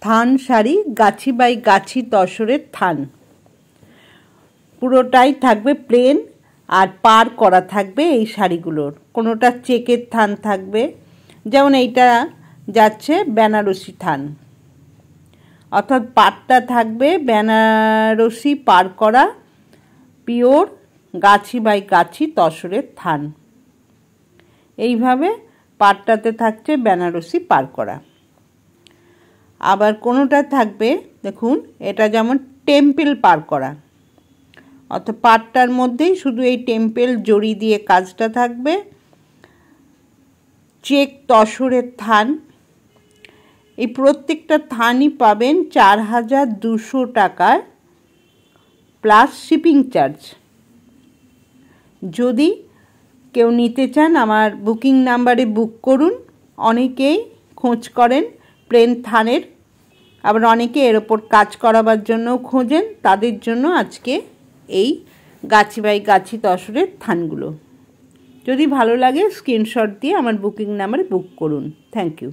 থান শাড়ি, গাছি by গাছি তসরের থান। পুরোটাই থাকবে plane আর পার করা থাকবে এই শাড়িগুলোর। কোনোটা চেকের থান থাকবে, যেমন এইটা যাচ্ছে বেনারসি থান, অর্থাৎ পাটটা থাকবে বেনারসি পার করা পিওর গাছি বাই গাছি তসরের থান। এইভাবে পাটটাতে থাকছে বেনারসি পার করা। আবার কোনোটা থাকবে, দেখুন এটা যেমন টেম্পেল পার করা, অর্থাৎ পাটটার মধ্যেই শুধু এই টেম্পেল জড়ি দিয়ে কাজটা থাকবে। চেক তসরের থান। এই প্রত্যেকটা থানই পাবেন 4200 টাকায় প্লাস শিপিং চার্জ। যদি কেউ নিতে চান আমার বুকিং নাম্বারে বুক করুন। অনেকেই খোঁজ করেন প্লেন থানের, আবার অনেকে এর ওপর কাজ করাবার জন্যও খোঁজেন। তাদের জন্য আজকে এই গাছি বাই গাছি তসরের থানগুলো। যদি ভালো লাগে স্ক্রিনশট দিয়ে আমার বুকিং নাম্বারে বুক করুন। Thank you.